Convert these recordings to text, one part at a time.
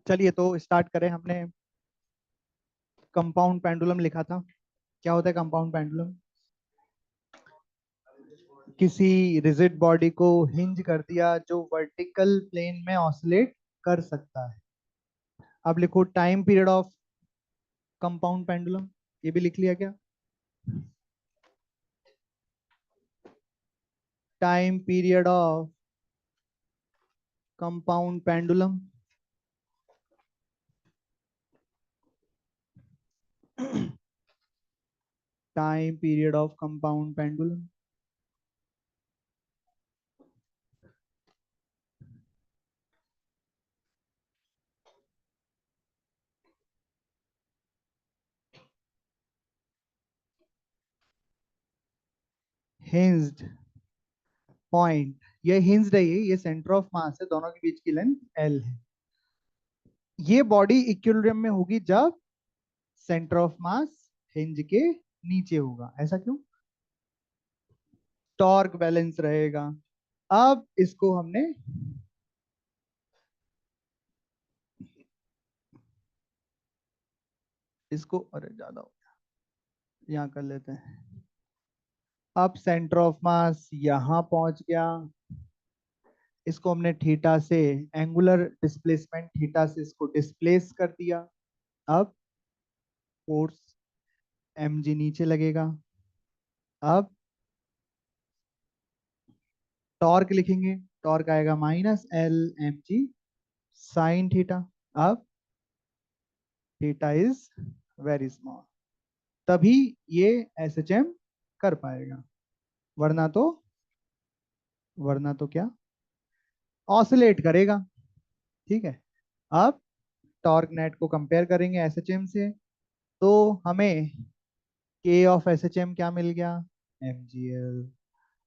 चलिए तो स्टार्ट करें। हमने कंपाउंड पेंडुलम लिखा था। क्या होता है कंपाउंड पेंडुलम? किसी रिजिड बॉडी को हिंज कर दिया जो वर्टिकल प्लेन में ऑसिलेट कर सकता है। अब लिखो time period of compound pendulum. ये भी लिख लिया क्या? Time period of compound pendulum. Time period of compound pendulum. Hinged point. ये हिंज्ड है, ये सेंटर ऑफ मास है, दोनों के बीच की लेंथ एल है। ये बॉडी इक्विलिब्रियम में होगी जब सेंटर ऑफ मास हिंज के नीचे होगा। ऐसा क्यों? टॉर्क बैलेंस रहेगा। अब इसको हमने इसको अरे ज्यादा हो गया, यहाँ कर लेते हैं। अब सेंटर ऑफ मास यहां पहुंच गया। इसको हमने थीटा से, एंगुलर डिस्प्लेसमेंट थीटा से इसको डिस्प्लेस कर दिया। अब फोर्स mg नीचे लगेगा। अब टॉर्क लिखेंगे। टॉर्क आएगा minus L M G sine theta. अब थीटा इज वेरी स्मॉल, तभी ये एस एच एम कर पाएगा। वरना तो वरना तो क्या, ऑसिलेट करेगा। ठीक है। अब टॉर्क नेट को कंपेयर करेंगे एस एच एम से, तो हमें के ऑफ एस एच एम क्या मिल गया? M G L.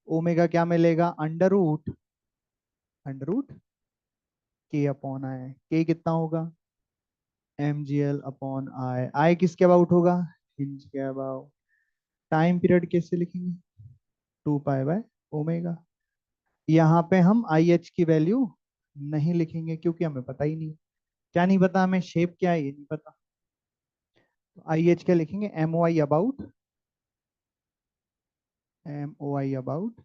ओमेगा क्या मिलेगा? Under root K upon I. K कितना होगा? M G L upon I. I किसके अबाउट होगा? हिंज के अबाउट। टाइम पीरियड कैसे लिखेंगे? 2 पाई बाय ओमेगा। यहाँ पे हम आई एच की वैल्यू नहीं लिखेंगे क्योंकि हमें पता ही नहीं। क्या नहीं पता हमें? शेप क्या है ये नहीं पता। तो आई एच क्या लिखेंगे? M O I about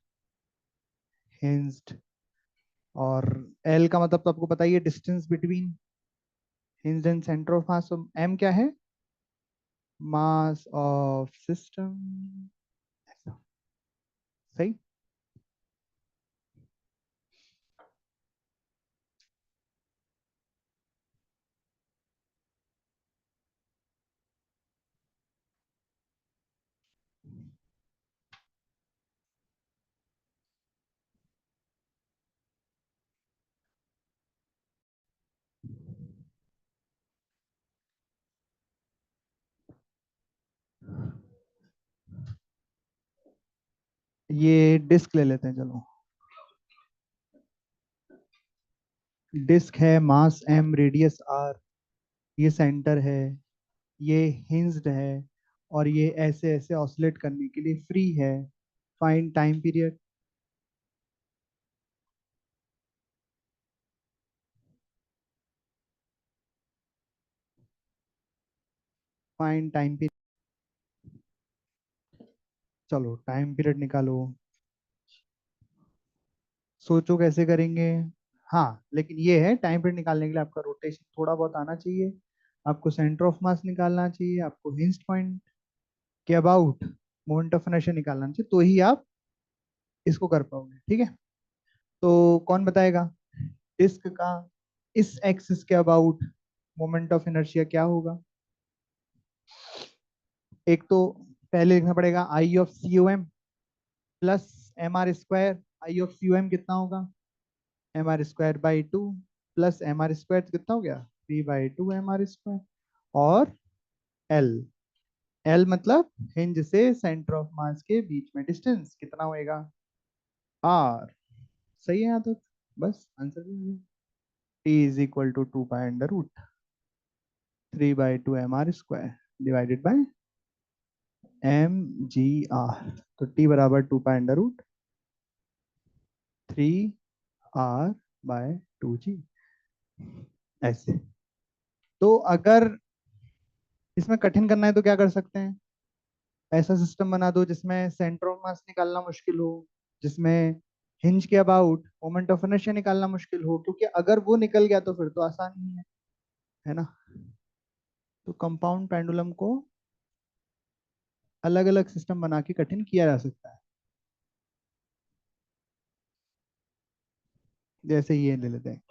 hinged. और एल का मतलब तो आपको पता ही है, distance between hinged and centre of mass. M क्या है? Mass of system. सही। ये डिस्क ले लेते हैं चलो। डिस्क है, मास एम, रेडियस आर, ये सेंटर है, ये हिंज्ड है, और ये ऐसे ऐसे ऑसिलेट करने के लिए फ्री है। Find time period. Find time period. चलो टाइम पीरियड निकालो। सोचो कैसे करेंगे। हाँ, लेकिन ये है टाइम पीरियड निकालने के लिए आपका रोटेशन थोड़ा बहुत आना चाहिए, आपको सेंटर ऑफ मास निकालना चाहिए, आपको हिंज पॉइंट के अबाउट मोमेंट ऑफ इनर्शिया निकालना चाहिए, तो ही आप इसको कर पाओगे। ठीक है। तो कौन बताएगा डिस्क का इस एक्सिस के अबाउट मोमेंट ऑफ इनर्शिया क्या होगा? एक तो पहले लिखना पड़ेगा I of C O M plus M R square. I of C O M कितना होगा? M R square by two plus M R square कितना हो गया? 3/2 एम आर स्क्वायर। और एल, एल मतलब हिंज से सेंटर ऑफ मास के बीच में डिस्टेंस कितना होएगा? आर। सही है यहाँ तक? बस आंसर भी। T is equal to 2 pi under root 3/2 M R square divided by M G R. तो टी बराबर 2 pi under root 3 R by 2 G. ऐसे। तो अगर इसमें कठिन करना है तो क्या कर सकते हैं, ऐसा सिस्टम बना दो जिसमें सेंटर ऑफ मास निकालना मुश्किल हो, जिसमें हिंज के अबाउट मोमेंट ऑफ इनर्शिया निकालना मुश्किल हो, क्योंकि अगर वो निकल गया तो फिर तो आसान ही है ना। तो कंपाउंड पेंडुलम को अलग अलग सिस्टम बना के कठिन किया जा सकता है। जैसे ये ले लेते हैं,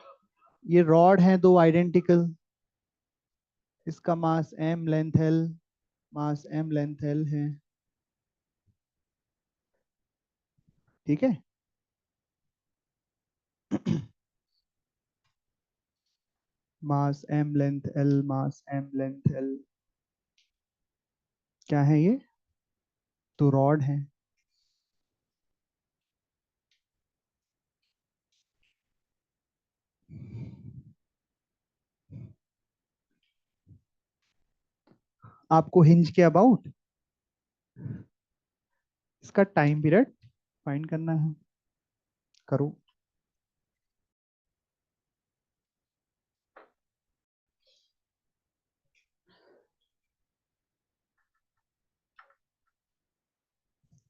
ये रॉड है दो आइडेंटिकल, इसका मास m लेंथ l, मास m लेंथ l है, ठीक है। मास m लेंथ l, मास m लेंथ l, क्या है ये, तो रॉड है। आपको हिंज के अबाउट इसका टाइम पीरियड फाइंड करना है, करो।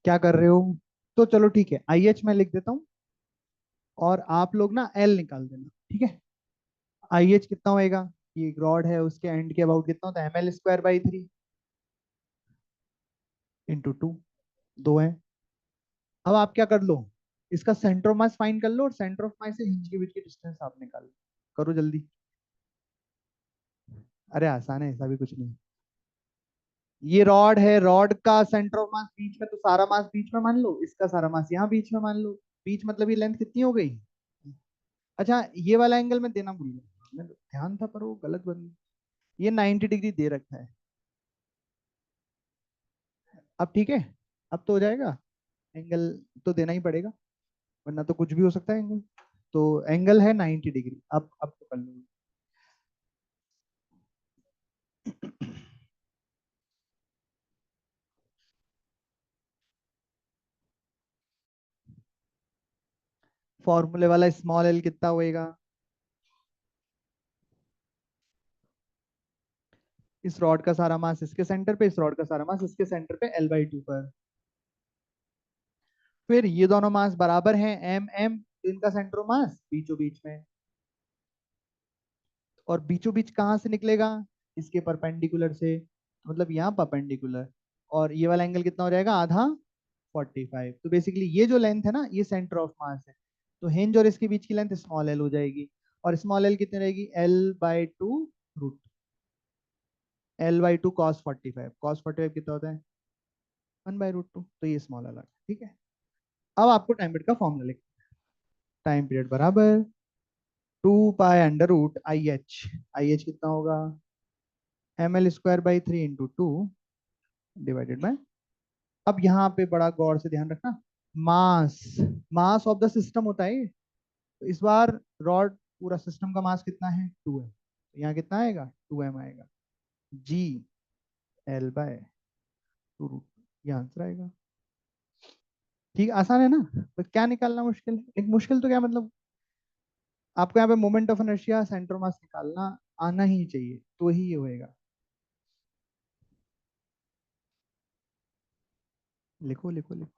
क्या कर रहे हो, तो चलो ठीक है, आई एच में लिख देता हूँ और आप लोग ना एल निकाल देना, ठीक है। आई एच कितना होएगा, ये एक रॉड है उसके एंड के अबाउट कितना होता है, M L square by 3 into 2, दो है। अब आप क्या कर लो, इसका सेंटर ऑफ मास फाइंड कर लो और सेंटर ऑफ मास से हिंज के बीच की डिस्टेंस आप निकाल लो, करो जल्दी। अरे आसान है, ऐसा भी कुछ नहीं। ये रॉड है, रॉड का सेंटर ऑफ मास बीच में, तो सारा मास बीच में मान लो, इसका सारा मास यहाँ बीच में मान लो। बीच मतलब ये लेंथ कितनी हो गई, अच्छा ये वाला एंगल में देना भूल गया, मैं ध्यान था पर वो गलत बन, ये 90 डिग्री दे रखा है। अब ठीक है, अब तो हो जाएगा, एंगल तो देना ही पड़ेगा, वरना तो कुछ भी हो सकता है एंगल। तो एंगल है 90 डिग्री, अब तो कर लो। फॉर्मूले वाला स्मॉल एल कितना होएगा, इस रॉड का सारा मास इसके सेंटर पे, इस रॉड का सारा मास इसके सेंटर पे L/2 पर। फिर ये दोनों मास बराबर हैं एम एम, इनका सेंटर ऑफ मास बीचों बीच में, और बीचों बीच कहाँ से निकलेगा, इसके परपेंडिकुलर से, मतलब यहाँ परपेंडिकुलर, और ये वाला एंगल कितना हो जाएगा, आधा 45। तो बेसिकली ये जो लेंथ है ना, ये सेंटर ऑफ मास है, तो हिंज और इसके बीच की लेंथ स्मॉल एल हो जाएगी, और स्मॉल एल कितनी रहेगी, L/2 root, L/2 cos 45, cos 45 कितना होता है, 1/√2, तो ये स्मॉल एल, ठीक है। अब आपको टाइम पीरियड का फॉर्मूला लिख, टाइम पीरियड बराबर 2 pi under root I H कितना होगा, ml²/3 × 2 डिवाइडेड बाय, अब यहाँ पे बड़ा गौर से ध्यान रखना, मास, मास ऑफ द सिस्टम होता है ये। तो इस बार रॉड पूरा सिस्टम का मास कितना है, 2m, तो यहाँ कितना आएगा, 2m आएगा, जी L/√, ये आंसर आएगा। ठीक, आसान है ना, तो क्या निकालना मुश्किल है, एक मुश्किल तो क्या मतलब, आपको यहाँ पे moment of inertia centre mass निकालना आना ही चाहिए, तो ही ये होएगा। लिखो लिखो लिखो,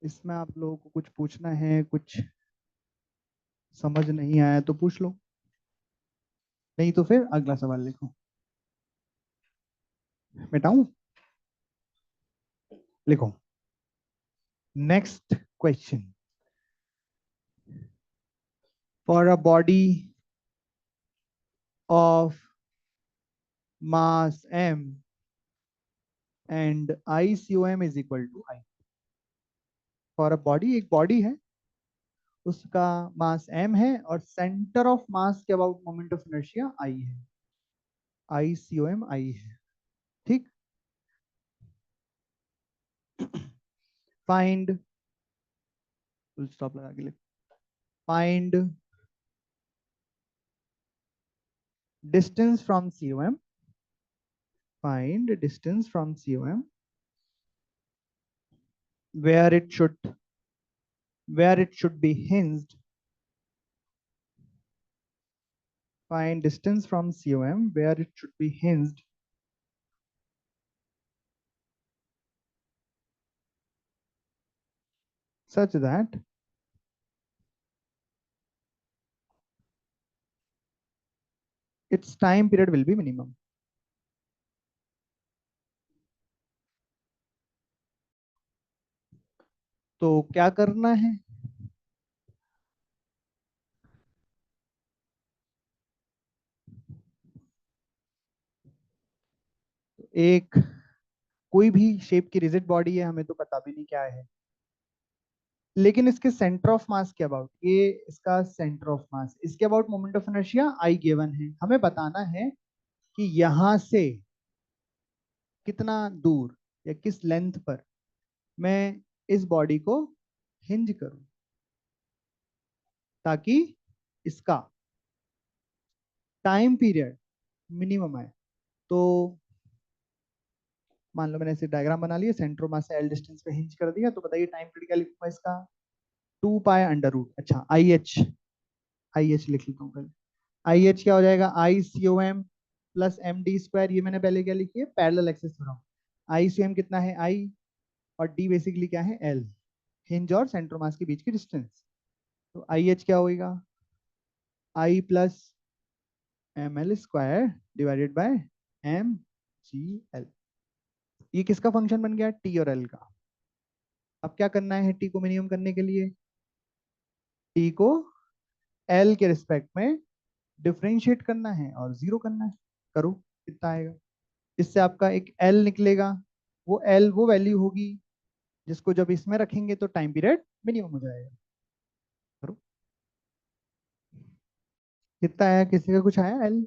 इसमें आप लोगों को कुछ पूछना है, कुछ समझ नहीं आया तो पूछ लो, नहीं तो फिर अगला सवाल लिखो। मिटाऊं, लिखो, next question, for a body of mass m and ICOM is equal to I, for a body, एक बॉडी है, उसका मास m है और सेंटर ऑफ मास के about moment of inertia I है, ICOM I है, ठीक। फाइंड, फुल स्टॉप लगा के लिख, find distance from COM, find distance from COM where it should, where it should be hinged find distance from COM where it should be hinged such that its time period will be minimum. तो क्या करना है? एक कोई भी shape की rigid body है, हमें तो पता भी नहीं क्या है, लेकिन इसके सेंटर ऑफ मास के अबाउट, ये इसका सेंटर ऑफ मास, इसके about moment of inertia I given है। हमें बताना है कि यहां से कितना दूर या किस लेंथ पर मैं इस बॉडी को हिंज करूं ताकि इसका टाइम पीरियड मिनिमम आए। तो मान लो मैंने ऐसे डायग्राम बना लिया, सेंटर ऑफ मास से एल डिस्टेंस पे हिंज कर दिया, तो बताइए टाइम पीरियड क्या लिखूंगा इसका? 2 पाई अंडर रूट, अच्छा आई एच, आई एच लिख लेता हूँ पहले। आई एच क्या हो जाएगा? I C O M plus M D square, ये मैंने पहले क्या लिखी है? Parallel axis theorem. I C M कितना है? आई, और डी बेसिकली क्या है? एल, हिंज और सेंटर मास के बीच की डिस्टेंस। तो आई एच क्या होगा? I plus M L square divided by M G L. ये किसका फंक्शन बन गया? टी और एल का। अब क्या करना है टी को मिनिमम करने के लिए? टी को एल के रिस्पेक्ट में डिफरेंशिएट करना है और जीरो करना है। करो, कितना आएगा? इससे आपका एक एल निकलेगा, वो एल वो वैल्यू होगी जिसको जब इसमें रखेंगे तो टाइम पीरियड मिनिमम हो जाएगा। करो, कितना आया? किसी का कुछ आया एल?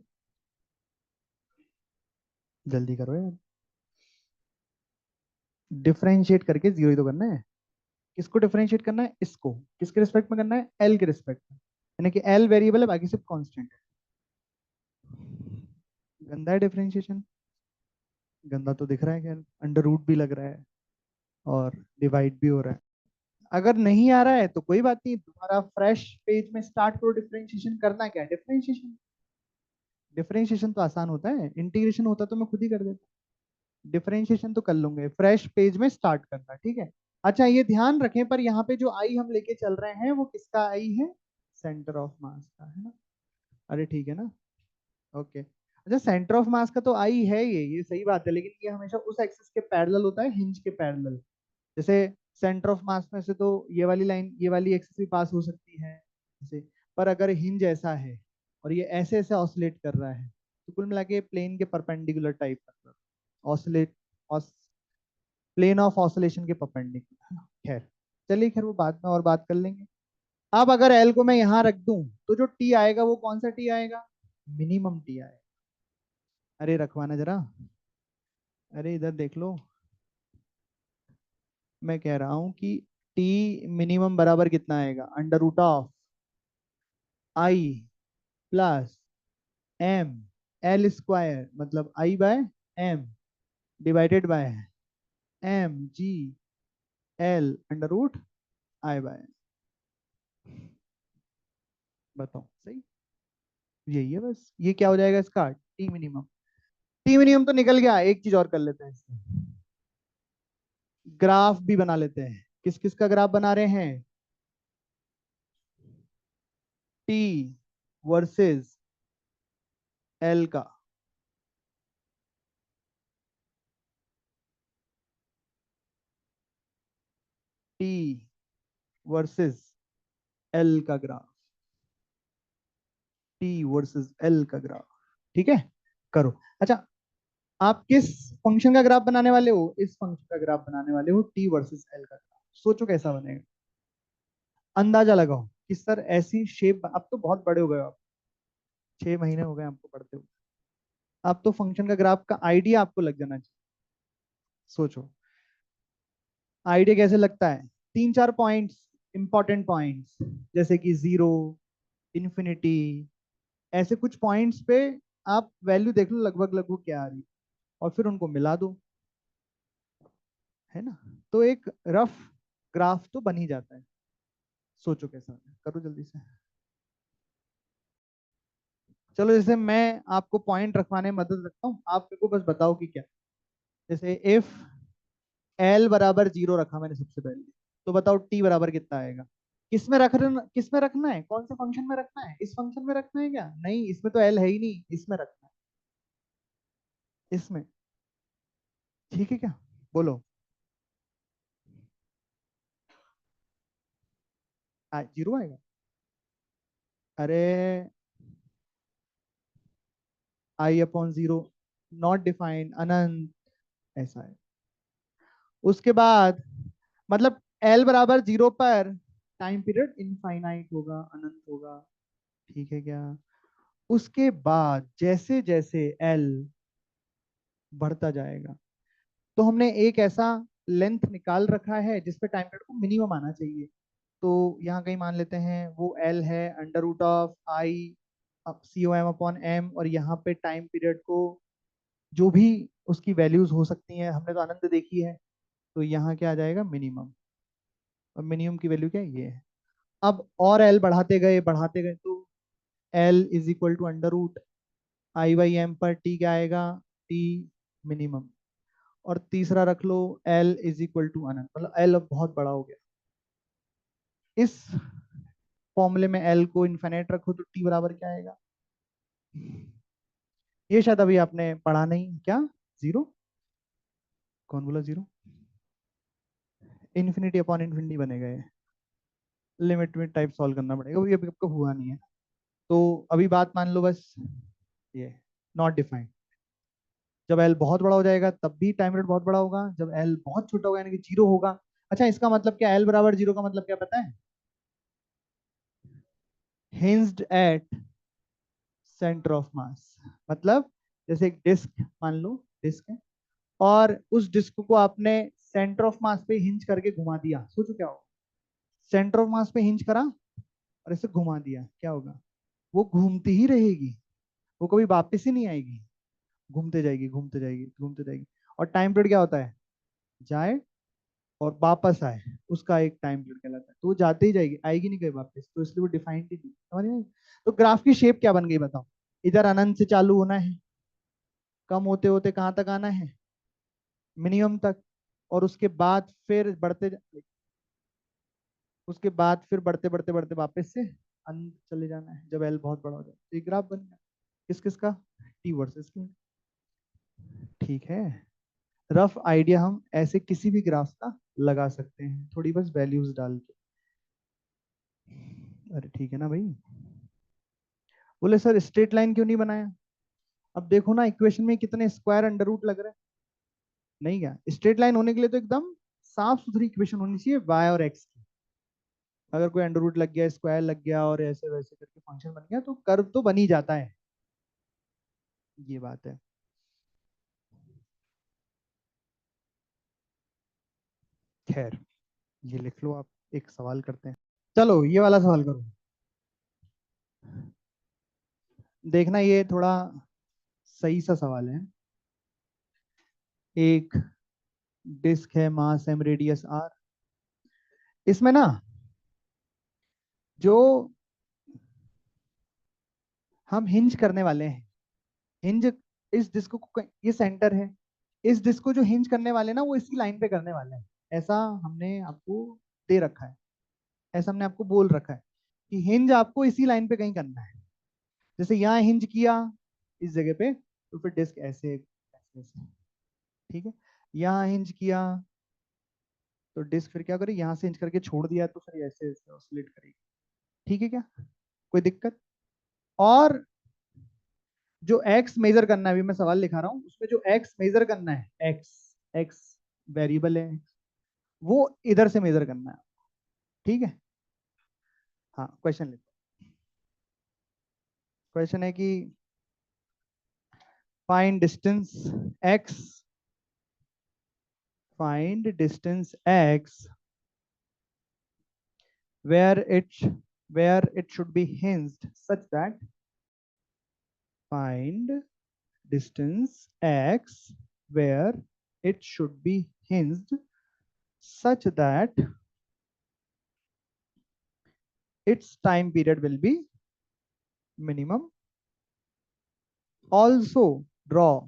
जल्दी करो यार, डिफरेंशिएट करके जीरो ही तो करना है। किसको डिफरेंशिएट करना है? इसको। किसके रिस्पेक्ट में करना है? एल के रिस्पेक्ट में, यानी कि एल वेरिएबल है, बाकी सब कांस्टेंट है। गंदा है डिफरेंशिएशन? गंदा तो दिख रहा है, खैर अंडर रूट भी लग रहा है और डिवाइड भी हो रहा है। अगर नहीं आ रहा है तो कोई बात नहीं, तुम्हारा फ्रेश पेज में स्टार्ट करो। डिफरेंशिएशन करना क्या है? डिफरेंशिएशन, डिफरेंशिएशन तो आसान होता है, इंटीग्रेशन होता तो मैं खुद ही कर देता। डिफरेंशिएशन तो कर लूंगे, फ्रेश पेज में स्टार्ट करना, ठीक है। अच्छा ये ध्यान रखें, पर यहाँ पे जो आई हम लेके चल रहे हैं वो किसका आई है? सेंटर ऑफ मास का, है ना? अरे ठीक है ना, ओके। अच्छा सेंटर ऑफ मास का तो आई है, ये सही बात है, लेकिन ये हमेशा उस एक्सिस के पैरेलल होता है, हिंज के पैरेलल। जैसे सेंटर ऑफ मास में से तो ये वाली लाइन, ये वाली एक्सिस भी पास हो सकती है जैसे, पर अगर हिंज ऐसा है और ये ऐसे ऐसे ऑसिलेट कर रहा है तो कुल मिला के प्लेन के परपेंडिकुलर टाइप, मतलब ऑसिलेट, प्लेन ऑफ ऑसिलेशन के परपेंडिकुलर, है ना? खैर चलिए, खैर वो बाद में और बात कर लेंगे। अब अगर एल को मैं यहाँ रख दूं तो जो टी आएगा वो कौन सा टी आएगा? मिनिमम टी आएगा। अरे रखवाना जरा, अरे इधर देख लो। मैं कह रहा हूं कि टी मिनिमम बराबर कितना आएगा? Under root of I plus M L square, मतलब I by M divided by M G L under root I by. बताओ सही? यही है बस। ये क्या हो जाएगा इसका? T minimum. टी मिनिमम तो निकल गया, एक चीज और कर लेते हैं इसमें, ग्राफ भी बना लेते हैं। किस किस का ग्राफ बना रहे हैं? टी वर्सेस एल का। टी वर्सेस एल का ग्राफ, टी वर्सेस एल का ग्राफ, ठीक है। करो। अच्छा, आप किस फंक्शन का ग्राफ बनाने वाले हो? इस फंक्शन का ग्राफ बनाने वाले हो, टी वर्सेस एल का ग्राफ। सोचो कैसा बनेगा, अंदाजा लगाओ कि सर ऐसी शेप। अब तो बहुत बड़े हो गए हो आप, 6 महीने हो गए आपको पढ़ते हुए, अब तो फंक्शन का ग्राफ का आइडिया आपको लग जाना चाहिए। सोचो आइडिया कैसे लगता है? 3 4 पॉइंट्स, इंपॉर्टेंट पॉइंट्स, जैसे कि जीरो, इन्फिनिटी, ऐसे कुछ पॉइंट्स पे आप वैल्यू देख लो लगभग लगभग क्या आ रही है, और फिर उनको मिला दो, है ना? तो एक रफ ग्राफ तो बन ही जाता है। सोचो कैसा है, करो जल्दी से। चलो जैसे मैं आपको पॉइंट रखवाने में मदद रखता हूँ, आप मेरे को बस बताओ कि क्या। जैसे इफ एल बराबर 0 रखा मैंने सबसे पहले, तो बताओ टी बराबर कितना आएगा। किस में रखना है, कौन से फंक्शन में रखना है, इस फंक्शन में रखना है क्या, नहीं इसमें तो एल है ही नहीं, इसमें रखना है, इसमें। ठीक है क्या, बोलो। 0 आएगा। अरे I/0, नॉट डिफाइंड, अनंत, ऐसा है। उसके बाद मतलब एल बराबर 0 पर टाइम पीरियड इनफाइनाइट होगा, अनंत होगा। ठीक है क्या। उसके बाद जैसे जैसे एल बढ़ता जाएगा, तो हमने एक ऐसा लेंथ निकाल रखा है जिसपे टाइम पीरियड को मिनिमम आना चाहिए। तो यहाँ कहीं मान लेते हैं वो एल है √I COM/m, और यहाँ पे टाइम पीरियड को जो भी उसकी वैल्यूज हो सकती हैं, हमने तो अनंत देखी है, तो यहाँ क्या आ जाएगा, मिनिमम। और मिनिमम की वैल्यू क्या है, ये है। अब और एल बढ़ाते गए तो L = √I/m पर टी क्या आएगा, टी मिनिमम। और तीसरा रख लो L = अनंत, मतलब एल अब बहुत बड़ा हो गया। इस फॉर्मूले में एल को इन्फिनिट रखो तो टी बराबर क्या आएगा। ये शायद अभी आपने पढ़ा नहीं क्या, 0। कौन बोला 0, इन्फिनिटी/इन्फिनिटी बनेगा ये, लिमिट में टाइप सॉल्व करना पड़ेगा, वो ये अभी आपको हुआ नहीं है। तो अभी बात मान लो बस, ये नॉट डिफाइंड। जब एल बहुत बड़ा हो जाएगा तब भी टाइम पीरियड बहुत बड़ा होगा, जब एल बहुत छोटा होगा यानी कि 0 होगा। अच्छा इसका मतलब क्या, एल बराबर 0 का मतलब क्या पता है, हिंज्ड एट सेंटर ऑफ मास। मतलब जैसे एक डिस्क, मान लो डिस्क है, और उस डिस्क को आपने सेंटर ऑफ मास पे हिंज करके घुमा दिया, सोचो क्या होगा। सेंटर ऑफ मास पे हिंज करा और इसे घुमा दिया, क्या होगा, वो घूमती ही रहेगी, वो कभी वापस ही नहीं आएगी, घूमते जाएगी घूमते जाएगी घूमते जाएगी। और टाइम पीरियड क्या होता है, जाए और वापस आए, उसका एक टाइम पीरियड कहलाता है। तो वो जाते ही जाएगी, आएगी नहीं कहीं वापस, तो इसलिए वो डिफाइंड ही नहीं, समझ में आई? तो ग्राफ की शेप क्या बन गई बताओ, इधर अनंत से चालू होना है, कम होते होते कहाँ तक आना है, मिनिमम तक, और उसके बाद फिर बढ़ते बढ़ते बढ़ते वापस से अंत चले जाना है जब एल बहुत बड़ा हो जाए। तो ये ग्राफ बन गया किस किस का, टी वर्सेस टी। ठीक है, रफ आइडिया हम ऐसे किसी भी ग्राफ का लगा सकते हैं, थोड़ी बस वैल्यूज डाल के। अरे ठीक है ना भाई। बोले सर स्ट्रेट लाइन क्यों नहीं बनाया। अब देखो ना इक्वेशन में कितने स्क्वायर अंडर रूट लग रहे हैं, नहीं क्या, स्ट्रेट लाइन होने के लिए तो एकदम साफ सुथरी इक्वेशन होनी चाहिए y और x की। अगर कोई अंडर रूट लग गया, स्क्वायर लग गया और ऐसे वैसे करके फंक्शन बन गया तो कर्व तो बन ही जाता है, ये बात है। खैर ये लिख लो आप, एक सवाल करते हैं। चलो ये वाला सवाल करो, देखना ये थोड़ा सही सा सवाल है। एक डिस्क है, मास एम, रेडियस आर। इसमें ना जो हम हिंज करने वाले हैं, हिंज इस डिस्क को, ये सेंटर है, इस डिस्क को जो हिंज करने वाले हैं ना वो इसी लाइन पे करने वाले हैं, ऐसा हमने आपको दे रखा है, ऐसा हमने आपको बोल रखा है कि हिंज आपको इसी लाइन पे कहीं करना है। जैसे यहाँ हिंज किया इस जगह पे, तो फिर डिस्क ऐसे ऐसे ऐसे, ठीक है। यहाँ हिंज किया तो डिस्क फिर क्या करेगी, यहाँ से हिंज करके छोड़ दिया तो फिर ऐसे ऐसे ऑसिलेट करेगी। ठीक है क्या, कोई दिक्कत। और जो एक्स मेजर करना है, अभी मैं सवाल लिखा रहा हूँ, उसमें जो एक्स मेजर करना है, एक्स एक्स वेरिएबल है, वो इधर से मेजर करना है। ठीक है, हाँ क्वेश्चन लिखो। क्वेश्चन है कि find distance x, find distance x where it should be hinged such that, find distance x where it should be hinged such that its time period will be minimum also draw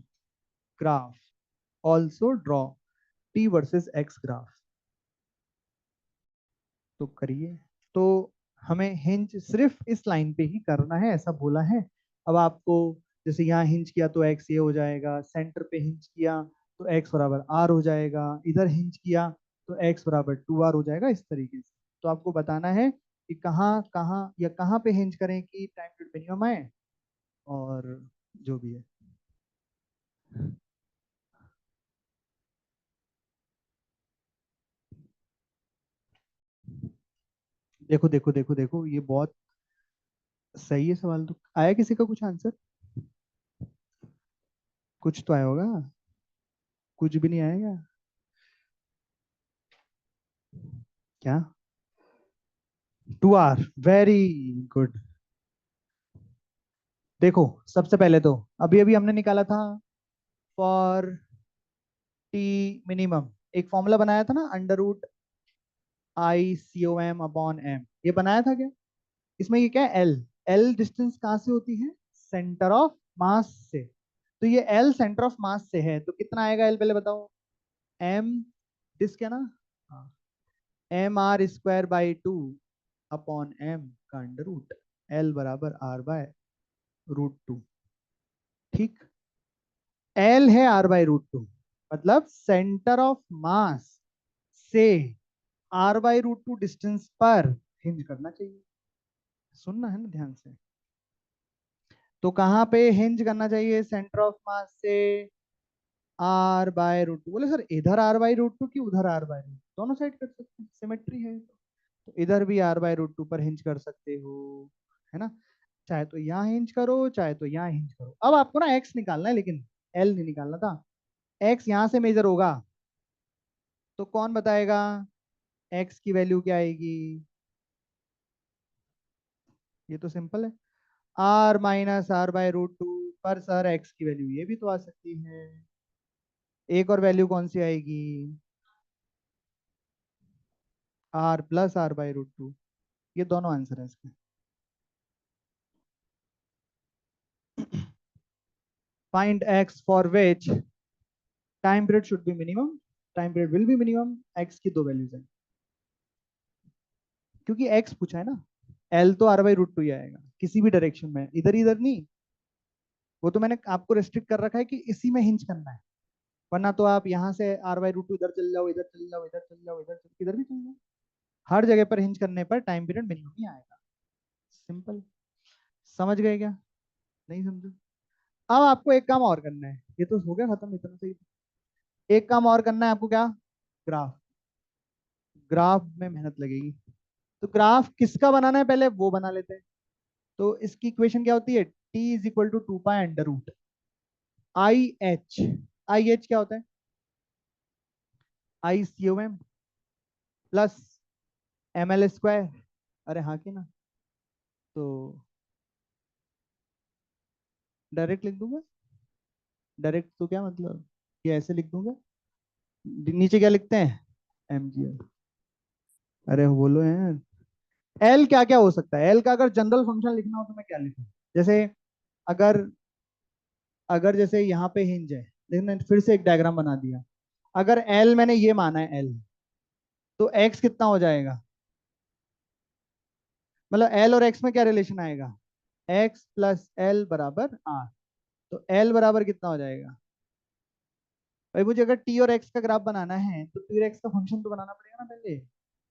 graph, also draw T versus x graph. तो करिए। तो हमें hinge सिर्फ इस line पे ही करना है ऐसा बोला है। अब आपको जैसे यहाँ हिंज किया तो एक्स ये हो जाएगा, सेंटर पे हिंज किया तो एक्स बराबर आर हो जाएगा, इधर हिंज किया तो एक्स बराबर 2r हो जाएगा, इस तरीके से। तो आपको बताना है कि कहाँ कहाँ या कहाँ पे हिंज करें कि टाइम पीरियड मिनिमम आए, और जो भी है। देखो देखो देखो देखो, ये बहुत सही है सवाल। तो आया किसी का कुछ आंसर? कुछ तो आया होगा। कुछ भी नहीं आएगा क्या? 2r, very good. देखो सबसे पहले तो अभी अभी हमने निकाला था फॉर टी मिनिमम, एक फॉर्मूला बनाया था ना, under root I C O M upon M, ये बनाया था क्या? इसमें ये क्या है, एल। एल डिस्टेंस कहाँ से होती है? सेंटर ऑफ मास से। तो ये एल सेंटर ऑफ मास से है, तो कितना आएगा एल पहले बताओ। एम डिस्क है ना, हाँ, M R square by 2 upon M का अंडर रूट, एल बराबर आर बाय रूट 2। ठीक, एल है आर बाई रूट 2, मतलब सेंटर ऑफ मास से r/√2 डिस्टेंस पर हिंज करना चाहिए। सुनना है ना ध्यान से। तो कहाँ पे हिंज करना चाहिए सेंटर ऑफ मास से? r/√2। बोले सर इधर r/√2 की उधर r/√2, दोनों साइड कर सकते हैं, सिमेट्री है। तो इधर भी r/√2 पर हिंज कर सकते हो, है ना। चाहे तो यहाँ हिंज करो, चाहे तो यहाँ हिंज करो। अब आपको ना x निकालना है, लेकिन l नहीं निकालना था। x यहाँ से मेजर होगा, तो कौन बताएगा x की वैल्यू क्या आएगी? ये तो सिंपल है, r-r/√2। पर सर x की वैल्यू ये भी तो आ सकती है, एक और वैल्यू कौन सी आएगी? r+r/√2। ये दोनों आंसर है इसके। Find x for which time period should be minimum, time period will be minimum. x की दो वैल्यूज हैं, क्योंकि x पूछा है ना। l तो r/√2 ही आएगा किसी भी डायरेक्शन में, इधर इधर नहीं। वो तो मैंने आपको रेस्ट्रिक्ट कर रखा है कि इसी में हिंज करना है, वरना तो आप यहाँ से r/√2 इधर चल जाओ, इधर चल जाओ, इधर चल जाओ, इधर भी चल जाओ, हर जगह पर हिंज करने पर टाइम पीरियड मिनिमम ही आएगा। सिंपल। समझ गए क्या? नहीं समझे? अब आपको एक काम और करना है, ये तो हो गया खत्म, इतना सही। एक काम और करना है आपको, क्या? ग्राफ। ग्राफ में मेहनत लगेगी। तो ग्राफ किसका बनाना है पहले वो बना लेते हैं। तो इसकी इक्वेशन क्या होती है? t = 2 pi under root I H. I H क्या होता है? I C O M plus M L square. अरे हाँ की ना। तो डायरेक्ट लिख दूंगा। डायरेक्ट तो क्या मतलब, ये ऐसे लिख दूंगा। नीचे क्या लिखते हैं? M G L. अरे बोलो यार, एल क्या क्या हो सकता है? एल का अगर जनरल फंक्शन लिखना हो तो मैं क्या लिखूं? जैसे अगर अगर जैसे यहाँ पे हिंज है, लेकिन मैंने फिर से एक डायग्राम बना दिया। अगर एल मैंने ये माना है एल, तो एक्स कितना हो जाएगा? मतलब एल और एक्स में क्या रिलेशन आएगा? एक्स प्लस एल बराबर आर। तो एल बराबर कितना हो जाएगा? भाई मुझे अगर टी और एक्स का ग्राफ बनाना है तो टी और एक्स का फंक्शन तो बनाना पड़ेगा ना पहले,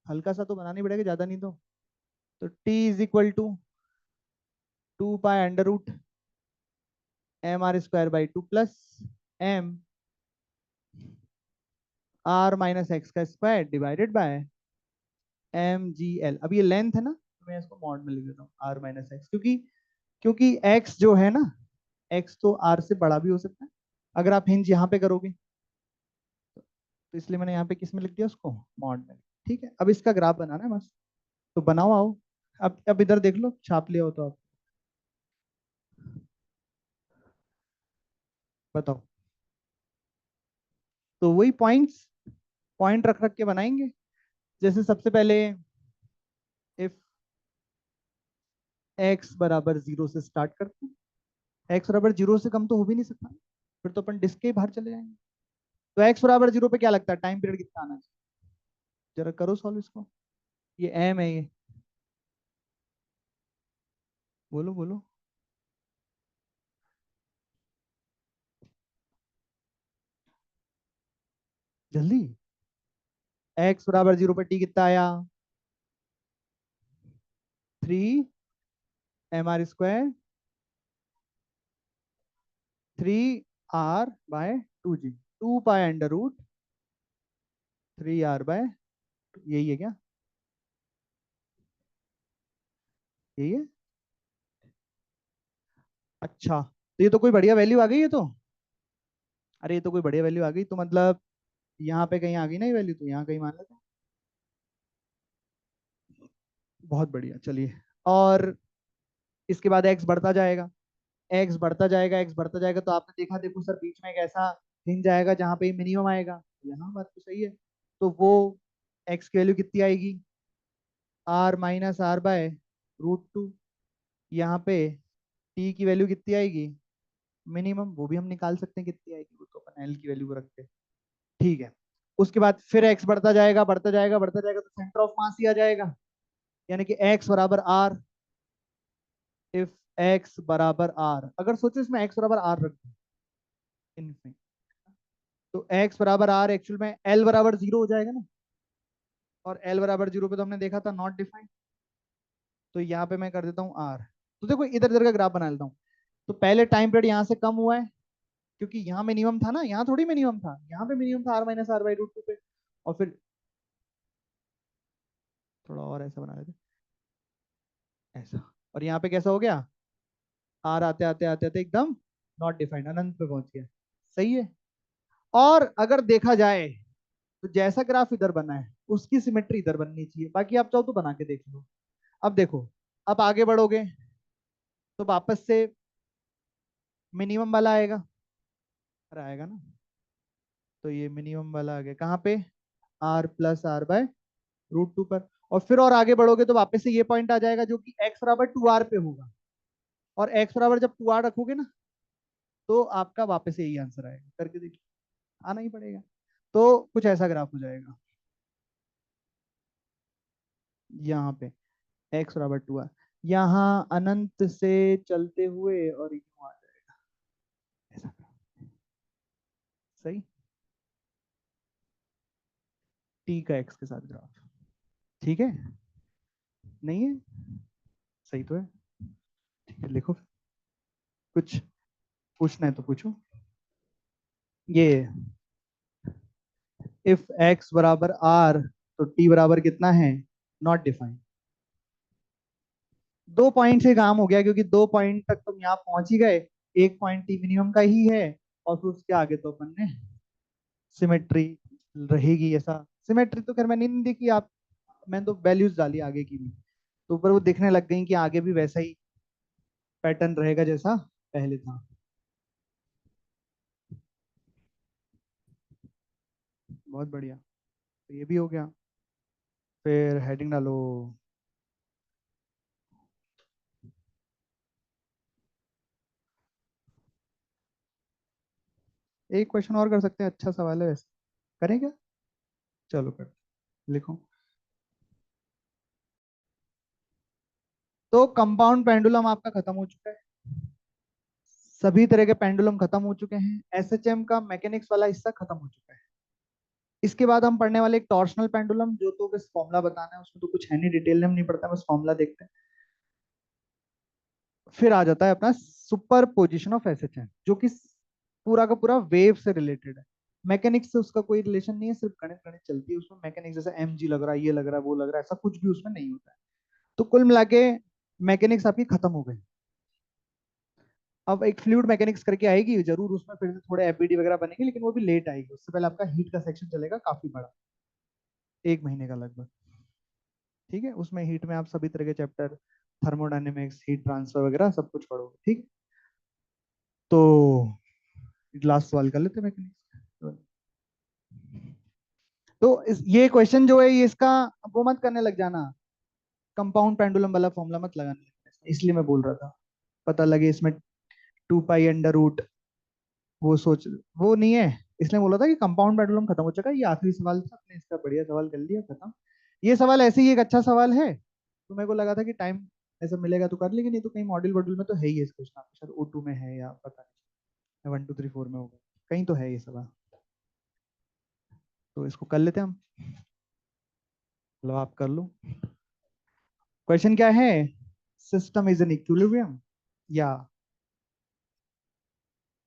हल्का सा तो बनाना ही पड़ेगा, ज्यादा नहीं तो t = 2 pi under root mr² by 2 plus M r-x² divided by M G L. अब ये लेंथ है ना, तो मैं इसको मॉड में लिख देता हूँ r-x, क्योंकि क्योंकि x जो है ना, x तो r से बड़ा भी हो सकता है अगर आप हिंज यहाँ पे करोगे। तो इसलिए मैंने यहाँ पे किस में लिख दिया उसको, मॉड में। ठीक है, अब इसका ग्राफ बनाना है बस। तो बनाओ आओ। अब इधर देख लो, छाप लिया हो तो आप बताओ। तो वही पॉइंट्स, पॉइंट रख रख के बनाएंगे। जैसे सबसे पहले इफ x बराबर 0 से स्टार्ट करते हैं, एक्स बराबर 0 से कम तो हो भी नहीं सकता, फिर तो अपन डिस्क के ही बाहर चले जाएंगे। तो एक्स बराबर 0 पे क्या लगता है टाइम पीरियड कितना आना चाहिए? जरा करो सॉल्व इसको। ये एम है ये, बोलो बोलो जल्दी। एक्स बराबर 0 पे टी कितना आया? 3 mr² 3r/2g, 2 pi under root 3r/, यही है क्या? यही है। अच्छा, तो ये तो कोई बढ़िया वैल्यू आ गई है तो। अरे ये तो कोई बढ़िया वैल्यू आ गई, तो मतलब यहाँ पे कहीं आ गई ना ये वैल्यू, तो यहाँ कहीं मान लेते हैं। बहुत बढ़िया, चलिए। और इसके बाद एक्स बढ़ता जाएगा, एक्स बढ़ता जाएगा, एक्स बढ़ता जाएगा, तो आपने देखा, देखो सर बीच में एक ऐसा हिंज आएगा जहाँ पे मिनिमम आएगा, यहाँ बात तो सही है। तो वो एक्स की वैल्यू कितनी आएगी? r - r/√2। यहाँ पे टी की वैल्यू कितनी आएगी? मिनिमम, वो भी हम निकाल सकते हैं कितनी आएगी, वो तो अपन एल की वैल्यू को रखते हैं। ठीक है। उसके बाद फिर एक्स बढ़ता जाएगा, बढ़ता जाएगा, बढ़ता जाएगा, तो सेंटर ऑफ मास ही आ जाएगा, यानी कि एक्स बराबर आर। इफ एक्स बराबर आर, अगर सोचो इसमें एक्स बराबर आर रख दो इनफिनिट, तो एक्स बराबर आर एक्चुअल में एल बराबर 0 हो जाएगा ना। और एल बराबर 0 पे तो हमने देखा था नॉट डिफाइंड, तो यहाँ पे मैं कर देता हूँ आर। तो देखो इधर इधर का ग्राफ बना लेता हूँ। तो पहले टाइम पीरियड यहाँ से कम हुआ है, क्योंकि यहाँ मिनिमम था ना, यहाँ थोड़ी मिनिमम था, यहाँ पे मिनिमम था r - r/√2 पे। और फिर थोड़ा और ऐसा बना लेते हैं, ऐसा। और यहाँ पे कैसा हो गया? आर आते आते आते आते एकदम नॉट डिफाइंड, अनंत पे पहुंच गया। सही है। और अगर देखा जाए तो जैसा ग्राफ इधर बना है उसकी सिमेट्री इधर बननी चाहिए, बाकी आप चाहो तो बना के देख लो। अब देखो, अब आगे बढ़ोगे तो वापस से मिनिमम वाला आएगा, और आएगा ना। तो ये मिनिमम वाला आ गया कहाँ पे? r+r/√2 पर। और फिर और आगे बढ़ोगे तो वापस से ये पॉइंट आ जाएगा जो कि x बराबर 2r पे होगा। और x बराबर जब 2r रखोगे ना, तो आपका वापस से यही आंसर आएगा, करके देखिए, आना ही पड़ेगा। तो कुछ ऐसा ग्राफ हो जाएगा यहाँ पे, x बराबर 2r, यहाँ अनंत से चलते हुए और यूं आ जाएगा ऐसा। सही। t का x के साथ ग्राफ, ठीक है। नहीं है? सही तो है। ठीक है, लिखो। कुछ पूछना है तो पूछो। ये इफ x बराबर r, तो t बराबर कितना है? Not defined. 2 पॉइंट से काम हो गया, क्योंकि 2 पॉइंट तक तुम यहाँ पहुंच ही गए। एक पॉइंट टी मिनिमम का ही है, और फिर उसके आगे तो अपन ने सिमेट्री रहेगी ऐसा। सिमेट्री तो खैर मैंने नहीं देखी, आप, मैंने तो वैल्यूज डाली आगे की भी, तो ऊपर वो दिखने लग गई कि आगे भी वैसा ही पैटर्न रहेगा जैसा पहले था। बहुत बढ़िया, तो ये भी हो गया। फिर हेडिंग डालो। एक क्वेश्चन और कर सकते हैं, अच्छा सवाल है वैसे, करें क्या? चलो कर, लिखो। तो कंपाउंड पेंडुलम आपका खत्म हो चुका है, सभी तरह के पेंडुलम खत्म हो चुके हैं, एसएचएम का मैकेनिक्स वाला हिस्सा खत्म हो चुका है। इसके बाद हम पढ़ने वाले एक टॉर्शनल पेंडुलम, जो तो बस फॉर्मूला बताना है, उसमें तो कुछ है नहीं, डिटेल में हम नहीं पढ़ता, बस फॉर्मूला देखते हैं। फिर आ जाता है अपना सुपर पोजिशन ऑफ एसएचएम, जो कि पूरा का पूरा वेव से रिलेटेड है। मैकेनिक्स से उसका कोई रिलेशन नहीं है, सिर्फ गणित गणित चलती है उसमें। मैकेनिक्स जैसे एम जी लग रहा है, ये लग रहा है, वो लग रहा है, ऐसा कुछ भी उसमें नहीं होता है। तो कुल मिला के मैकेनिक्स आपकी खत्म हो गई। अब एक फ्लूइड मैकेनिक्स करके आएगी जरूर, उसमें फिर से थोड़े एफबीडी वगैरह बनेंगे, लेकिन वो भी लेट आएगी। उससे पहले आपका हीट का सेक्शन चलेगा काफी बड़ा, 1 महीने का लगभग। ठीक है, उसमें हीट में आप सभी तरह के चैप्टर, थर्मोडायनेमिक्स, हीट ट्रांसफर वगैरह सब कुछ पढ़ोगे। ठीक। तो लास्ट सवाल कर लेते हैं मैकेनिक्स। तो ये क्वेश्चन जो है, ये इसका वो मत करने लग जाना, कंपाउंड पेंडुलम वाला फॉर्मूला मत लगाने लगना इसमें, इसलिए मैं बोल रहा था, पता लगे इसमें 2 पाई अंडर रूट, वो सोच, वो नहीं है, इसलिए बोला था कि कंपाउंड पेंडुलम खत्म हो चुका है। ये आखिरी सवाल था, आपने इसका बढ़िया सवाल कर लिया, खत्म। ये सवाल ऐसे ही एक अच्छा सवाल है, तो मेरे को लगा था कि टाइम ऐसा मिलेगा तो कर लेंगे, नहीं तो कहीं मॉड्यूल वॉड्यूल में तो है ही है इस क्वेश्चन, शायद O2 में है या पता नहीं, 1 2 3 4 में होगा, कहीं तो है ये सवाल। तो इसको कर लेते हैं हम। लो आप कर लो। क्वेश्चन क्या है? सिस्टम इज इन इक्विलिब्रियम, या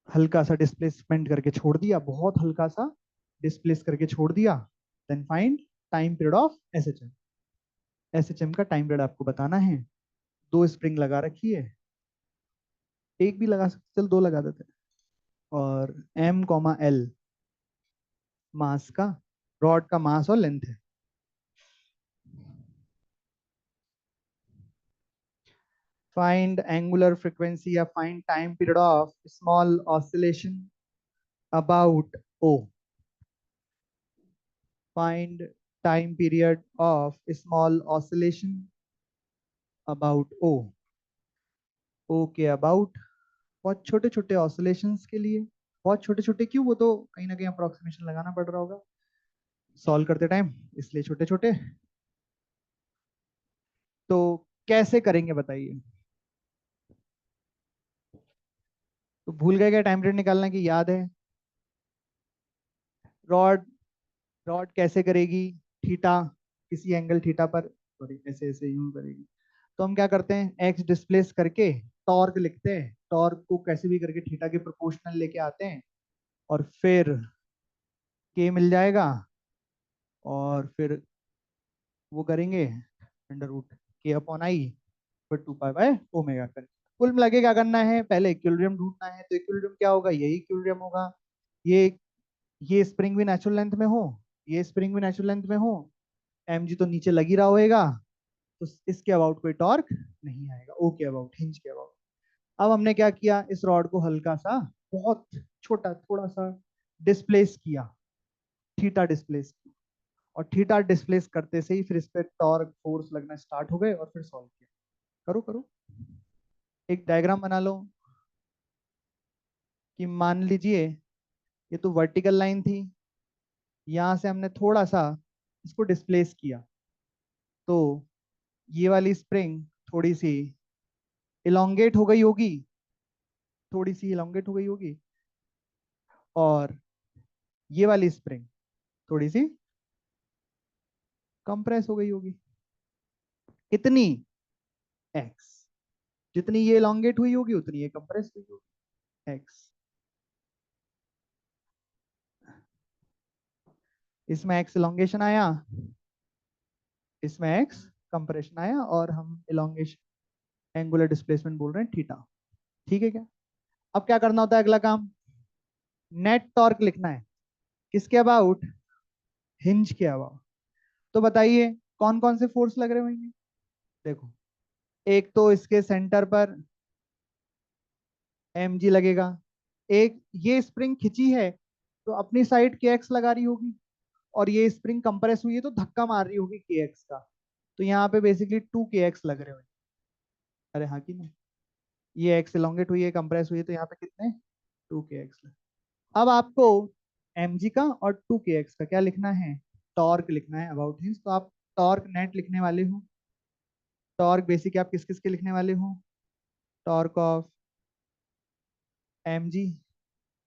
हल्का सा डिस्प्लेसमेंट करके छोड़ दिया, बहुत हल्का सा डिस्प्लेस करके छोड़ दिया, then find time period of SHM. SHM का टाइम पीरियड आपको बताना है। दो स्प्रिंग लगा रखी है, एक भी लगा सकते, चल दो लगा देते हैं। और M, L मास का, रॉड का मास और लेंथ है। फाइंड एंगुलर फ्रीक्वेंसी या find time period of small oscillation about O। Find time period of small oscillation about O। O के अबाउट बहुत छोटे छोटे ऑसिलेशंस के लिए, बहुत छोटे छोटे क्यों, वो तो कहीं ना कहीं अप्रोक्सीमेशन लगाना पड़ रहा होगा सॉल्व करते टाइम, इसलिए छोटे छोटे। तो कैसे करेंगे बताइए? तो भूल गए क्या टाइम पीरियड निकालना, की याद है? रॉड, रॉड कैसे करेगी? थीटा, किसी एंगल थीटा पर, सॉरी ऐसे ऐसे यूं करेगी। तो हम क्या करते हैं, एक्स डिस्प्लेस करके टॉर्क लिखते हैं, टॉर्क को कैसे भी करके थीटा के प्रोपोर्शनल लेके आते हैं, और फिर के मिल जाएगा, और फिर वो करेंगे √k/i पर 2 पाई/ओमेगा कर। कुल मिला के क्या करना है, पहले इक्विलिब्रियम ढूंढना है। तो इक्विलिब्रियम क्या होगा, यही इक्विलिब्रियम होगा। ये ये स्प्रिंग भी नेचुरल लेंथ में हो, ये स्प्रिंग भी नेचुरल लेंथ में हो, mg तो नीचे लग ही रहा होएगा, तो इसके अबाउट कोई टॉर्क नहीं आएगा, ओ के अबाउट, हिंज के अबाउट। अब हमने क्या किया, इस रॉड को हल्का सा, बहुत छोटा थोड़ा सा डिस्प्लेस किया, थीटा डिस्प्लेस किया, और थीटा डिस्प्लेस करते से ही फिर इस पे टॉर्क फोर्स लगना स्टार्ट हो गए, और फिर सॉल्व किया। करो करो, एक डायग्राम बना लो कि मान लीजिए ये तो वर्टिकल लाइन थी, यहां से हमने थोड़ा सा इसको डिस्प्लेस किया, तो ये वाली स्प्रिंग थोड़ी सी इलोंगेट हो गई होगी, थोड़ी सी इलोंगेट हो गई होगी, और ये वाली स्प्रिंग थोड़ी सी कंप्रेस हो गई होगी। कितनी? एक्स। जितनी ये इलोंगेट हुई होगी उतनी ये कंप्रेस हुई होगी, एक्स। इसमें एक्स इलोंगेशन आया, इसमें एक्स कंप्रेशन आया, और हम इलोंगेशन एंगुलर डिस्प्लेसमेंट बोल रहे हैं थीटा। ठीक है क्या? अब क्या करना होता है अगला काम, नेट टॉर्क लिखना है। किसके अबाउट? हिंज के अबाउट। तो बताइए कौन कौन से फोर्स लग रहे होंगे? देखो, एक तो इसके सेंटर पर mg लगेगा, एक ये स्प्रिंग खिंची है तो अपनी साइड के एक्स लगा रही होगी, और ये स्प्रिंग कंप्रेस हुई है तो धक्का मार रही होगी के एक्स का, तो यहाँ पे बेसिकली 2 kx लग रहे होंगे। अरे हाँ कि नहीं, ये एक्स इलोंगेट हुई है, कंप्रेस हुई है, तो यहाँ पे कितने? 2 kx। अब आपको mg का और 2 kx का क्या लिखना है, टॉर्क लिखना है अबाउट हिंज। तो आप टॉर्क नेट लिखने वाले हो, टॉर्क बेसिक आप किस किस के लिखने वाले हो, torque of mg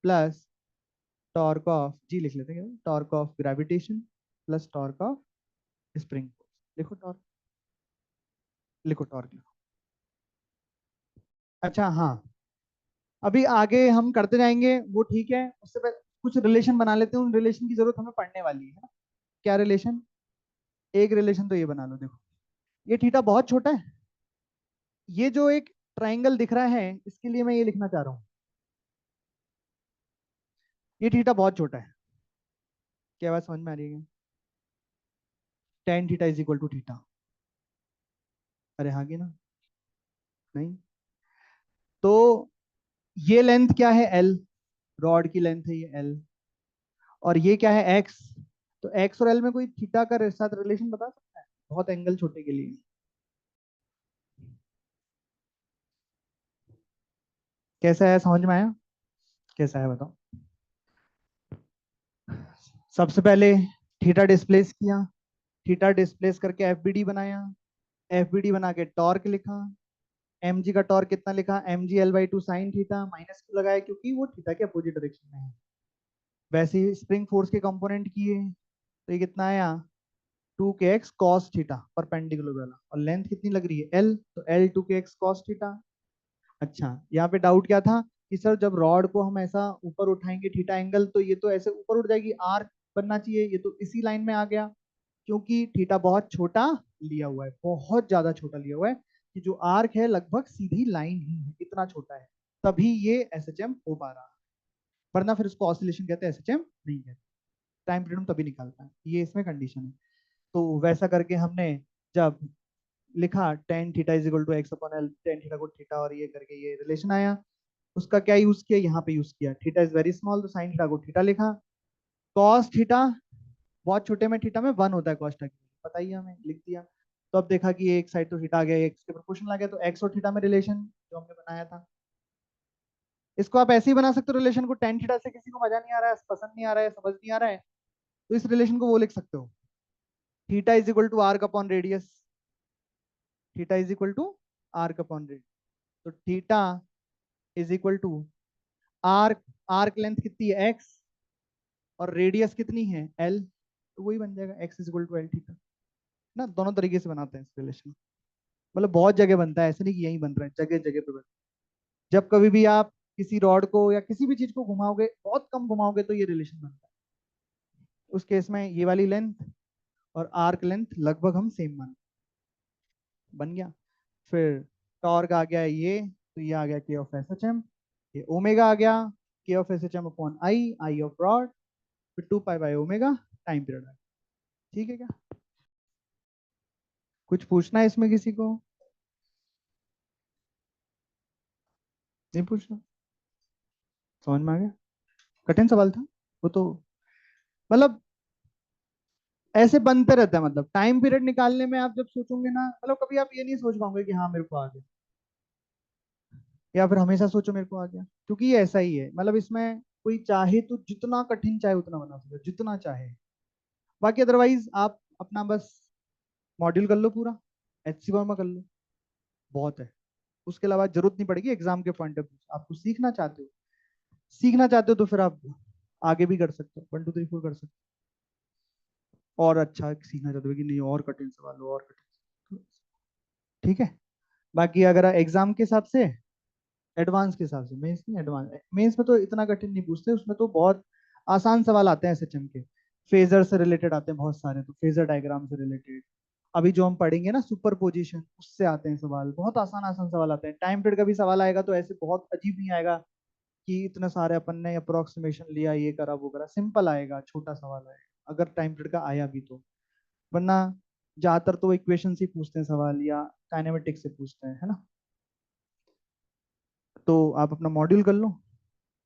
plus torque of G लिख लेते हैं, torque of gravitation plus torque of spring force. लिखो टॉर्क, लिखो टॉर्क लिखो। अच्छा हाँ, अभी आगे हम करते जाएंगे वो ठीक है, उससे पहले कुछ रिलेशन बना लेते हैं, उन रिलेशन की जरूरत हमें पढ़ने वाली है ना। क्या रिलेशन? एक रिलेशन तो ये बना लो, देखो ये थीटा बहुत छोटा है, ये जो एक ट्राइंगल दिख रहा है इसके लिए मैं ये लिखना चाह रहा हूँ, ये थीटा बहुत छोटा है। क्या बात समझ में आ रही है? tan θ = theta. अरे हाँ की ना? नहीं, तो ये लेंथ क्या है, एल, रॉड की लेंथ है ये एल, और ये क्या है, एक्स। तो एक्स और एल में कोई थीटा का साथ रिलेशन बता सकता है, बहुत एंगल छोटे के लिए? कैसा है, समझ में आया? कैसा है बताओ। सबसे पहले थीटा डिस्प्लेस किया, थीटा डिस्प्लेस करके एफबीडी बनाया, एफबीडी बना के टॉर्क लिखा, एम जी का टॉर्क कितना लिखा, M G L by two sine theta, minus क्यों लगाया, क्योंकि वो थीटा के अपोजिट डायरेक्शन में है। वैसे ही स्प्रिंग फोर्स के कंपोनेंट किए, तो ये कितना आया, 2 kx cos थीटा परपेंडिकुलर वाला, और लेंथ कितनी लग रही है एल, तो एल 2 kx cos थीटा। अच्छा, यहाँ पे डाउट क्या था कि सर जब रॉड को हम ऐसा ऊपर उठाएंगे थीटा एंगल, तो ये तो ऐसे ऊपर उठ जाएगी, आर बनना चाहिए, ये तो इसी लाइन में आ गया। क्योंकि थीटा बहुत छोटा लिया हुआ है, बहुत ज्यादा छोटा लिया हुआ है, कि जो आर्क है लगभग सीधी लाइन ही है, इतना छोटा है, तभी ये एस एच एम हो पा रहा है। वरना फिर उसको ऑसिलेशन कहते हैं, एस एच एम नहीं कहते। टाइम पीरियड तभी निकालता है, ये इसमें कंडीशन है। तो वैसा करके हमने जब लिखा tan theta is equal to X upon L, tan theta को थीटा, और ये करके ये रिलेशन आया, उसका क्या यूज किया, यहाँ पे यूज किया, थीटा इज वेरी स्मॉल, तो साइन थीटा को थीटा लिखा, कॉस थीटा बहुत छोटे में थीटा में 1 होता है, कॉस थीटा पता ही है हमें, लिख दिया। तो अब देखा कि एक साइड तो थीटा आ गया, एक्स के प्रोपोर्शनल आ गया, तो एक्स और थीटा में रिलेशन जो हमने बनाया था, इसको आप ऐसे ही बना सकते हो रिलेशन को, टेन थीटा से किसी को मजा नहीं आ रहा है, पसंद नहीं आ रहा है, समझ नहीं आ रहा है, तो इस रिलेशन को वो लिख सकते हो, theta is equal to arc upon radius, theta is equal to arc upon radius, तो theta is equal to arc, arc length कितनी है एक्स, और रेडियस कितनी है एल, तो वही बन जाएगा X is equal to L theta ना। दोनों तरीके से बनाते हैं इस रिलेशन, मतलब बहुत जगह बनता है, ऐसे नहीं कि यही बन रहा है, जगह जगह पे बनता है। जब कभी भी आप किसी रॉड को या किसी भी चीज को घुमाओगे, बहुत कम घुमाओगे, तो ये रिलेशन बनता है। उस केस में ये वाली लेंथ और आर्क लेंथ लगभग हम सेम मान, बन गया। फिर टॉर्क आ गया ये, तो ये आ गया K of S H M, ये ओमेगा आ गया, K of S H M upon I, I of rod, फिर 2 pi by omega, time period है। ठीक है क्या? कुछ पूछना है इसमें किसी को? नहीं पूछना? समझ में आ गया? कठिन सवाल था वो तो, मतलब ऐसे बनते रहता है, मतलब टाइम पीरियड निकालने में आप जब सोचोगे ना, मतलब कभी आप ये नहीं सोच पाओगे कि हाँ मेरे को आ गया, या फिर हमेशा सोचो मेरे को आ गया, क्योंकि ये ऐसा ही है, मतलब इसमें कोई चाहे तो जितना कठिन चाहे उतना बना सकते हो, जितना चाहे। बाकी अदरवाइज आप अपना बस मॉड्यूल कर लो पूरा, एच सी वर्मा कर लो, बहुत है। उसके अलावा जरूरत नहीं पड़ेगी एग्जाम के पॉइंट ऑफ व्यू, आपको सीखना चाहते हो, सीखना चाहते हो तो फिर आप आगे भी कर सकते हो, 1 2 3 4 कर सकते हो, और अच्छा सीखना चाहते हो कि नहीं और कठिन सवाल हो, और कठिन, ठीक है। बाकी अगर एग्जाम के हिसाब से, एडवांस के हिसाब से, मेंस नहीं, एडवांस मेंस में तो इतना कठिन नहीं पूछते, उसमें तो बहुत आसान सवाल आते हैं एसएचएम के, फेजर से रिलेटेड आते हैं बहुत सारे, तो फेजर डायग्राम से रिलेटेड, अभी जो हम पढ़ेंगे ना सुपर पोजिशन, उससे आते हैं सवाल, बहुत आसान आसान सवाल आते हैं। टाइम पीरियड का भी सवाल आएगा तो ऐसे बहुत अजीब नहीं आएगा कि इतने सारे अपन ने अप्रोक्सीमेशन लिया, ये करा वो करा, सिंपल आएगा, छोटा सवाल आएगा अगर टाइम पीरियड का आया भी तो। वरना ज्यादातर तो इक्वेशन से पूछते हैं सवाल, या काइनेमेटिक्स से पूछते हैं, है ना। तो आप अपना मॉड्यूल कर लो,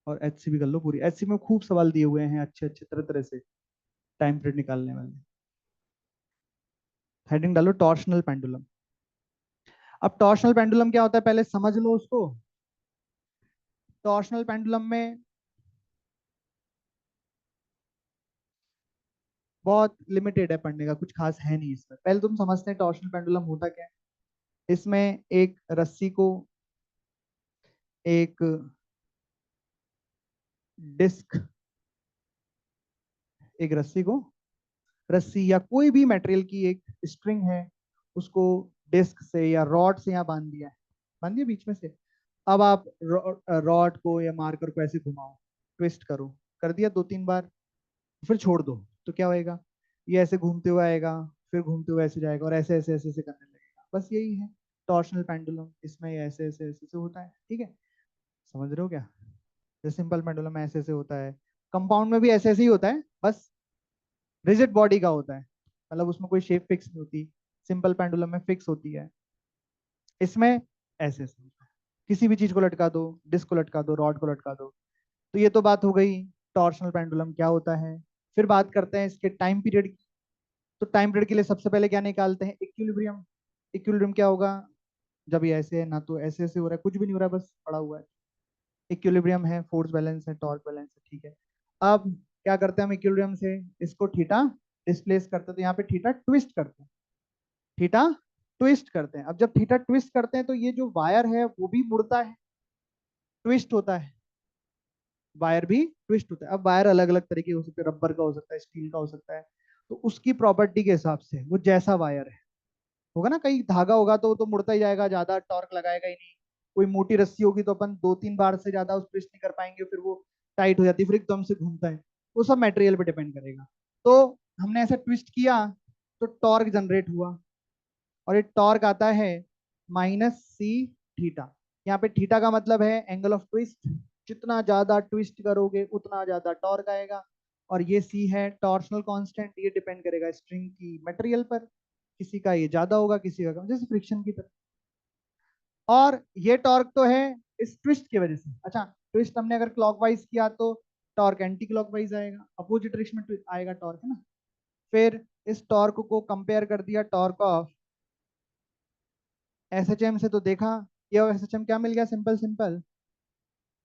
और एचसी भी कर लो पूरी, एचसी में खूब सवाल दिए हुए हैं अच्छे अच्छे तरह तरह से, टाइम पीरियड निकालने वाले। हेडिंग डालो टॉर्शनल पेंडुलम। अब टॉर्शनल पेंडुलम क्या होता है पहले समझ लो उसको। टॉर्शनल पेंडुलम में बहुत लिमिटेड है पढ़ने का, कुछ खास है नहीं इसमें, पहले तुम समझते हैं टॉर्शनल पेंडुलम होता क्या है। इसमें एक रस्सी को, एक डिस्क, एक रस्सी को, रस्सी या कोई भी मटेरियल की एक स्ट्रिंग है, उसको डिस्क से या रॉड से यहाँ बांध दिया है, बांध दिया बीच में से। अब आप रॉड को या मार्कर को ऐसे घुमाओ, ट्विस्ट करो, कर दिया 2 3 बार, फिर छोड़ दो, तो क्या होएगा, ये ऐसे घूमते हुए आएगा, फिर घूमते हुए ऐसे जाएगा, और ऐसे ऐसे ऐसे ऐसे करने लगेगा, बस यही है टॉर्शनल पेंडुलम। इसमें ये ऐसे ऐसे ऐसे ऐसे होता है, ठीक है, समझ रहे हो क्या? जैसे सिंपल पेंडुलम में ऐसे ऐसे होता है, कंपाउंड में भी ऐसे ऐसे ही होता है, बस रिजिड बॉडी का होता है, मतलब उसमें कोई शेप फिक्स नहीं होती, सिंपल पेंडुलम में फिक्स होती है, इसमें ऐसे ऐसे होता है। किसी भी चीज को लटका दो, डिस्क को लटका दो, रॉड को लटका दो। तो ये तो बात हो गई टॉर्शनल पेंडुलम क्या होता है। फिर बात करते हैं इसके टाइम पीरियड की। तो टाइम पीरियड के लिए सबसे पहले क्या निकालते हैं, इक्विलिब्रियम। इक्विलिब्रियम क्या होगा, जब ये ऐसे है ना, तो ऐसे ऐसे हो रहा है, कुछ भी नहीं हो रहा है, बस पड़ा हुआ है, इक्विलिब्रियम है, फोर्स बैलेंस है, टॉर्क बैलेंस है, ठीक है। अब क्या करते हैं हम इक्विलिब्रियम से, इसको थीटा डिस्प्लेस करते हैं, तो यहाँ पे थीटा ट्विस्ट करते हैं, थीटा ट्विस्ट करते हैं। अब जब थीटा ट्विस्ट करते हैं तो ये जो वायर है वो भी मुड़ता है, ट्विस्ट होता है, वायर भी ट्विस्ट होता है। अब वायर अलग अलग तरीके हो सकते हैं, रबर का हो सकता है, स्टील का हो सकता है, तो उसकी प्रॉपर्टी के हिसाब से वो जैसा वायर है होगा ना, कहीं धागा होगा तो मुड़ता ही जाएगा, ज्यादा टॉर्क लगाएगा ही नहीं। कोई मोटी रस्सी होगी तो अपन 2-3 बार से ज्यादा उस ट्विस्ट नहीं कर पाएंगे, फिर वो टाइट हो जाती है, फिर एकदम से घूमता है। वो सब मटेरियल पे डिपेंड करेगा। तो हमने ऐसा ट्विस्ट किया तो टॉर्क जनरेट हुआ, और ये टॉर्क आता है -c थीटा। यहाँ पे थीटा का मतलब है एंगल ऑफ ट्विस्ट, जितना ज्यादा ट्विस्ट करोगे उतना ज्यादा टॉर्क आएगा। और ये c है टॉर्शनल कांस्टेंट, ये डिपेंड करेगा स्ट्रिंग की मटेरियल पर, किसी का ये ज्यादा होगा, किसी का कम, जैसे फ्रिक्शन की तरह। और ये टॉर्क तो है इस ट्विस्ट की वजह से। अच्छा, ट्विस्ट हमने अगर क्लॉकवाइज किया तो टॉर्क एंटी क्लॉकवाइज आएगा, अपोजिट डायरेक्शन में आएगा टॉर्क, है ना। फिर इस टॉर्क को कंपेयर कर दिया torque of S H M से, तो देखा ये एस एच एम क्या मिल गया, सिंपल सिंपल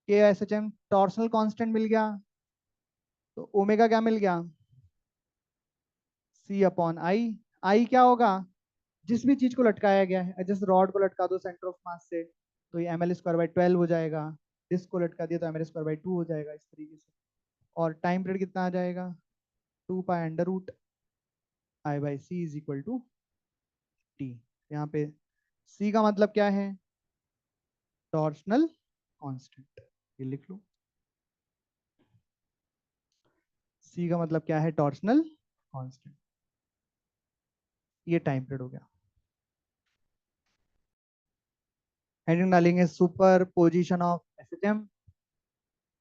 के S H M torsional constant मिल गया, तो ओमेगा क्या मिल गया, सी अपॉन आई। आई क्या होगा, जिस भी चीज को लटकाया गया है, जैसे रॉड को लटका दो सेंटर ऑफ मास से तो ये ml²/12 हो जाएगा, डिस्क को लटका दिया तो ml²/2 हो जाएगा, इस तरीके से। और टाइम पीरियड कितना आ जाएगा, 2π√I/c = t। यहाँ पे c का मतलब क्या है, टॉर्शनल कांस्टेंट, ये लिख लो। c का मतलब क्या है, टॉर्शनल कांस्टेंट। ये टाइम पीरियड हो गया। हेडिंग डालेंगे सुपर पोजिशन ऑफ एसएचएम।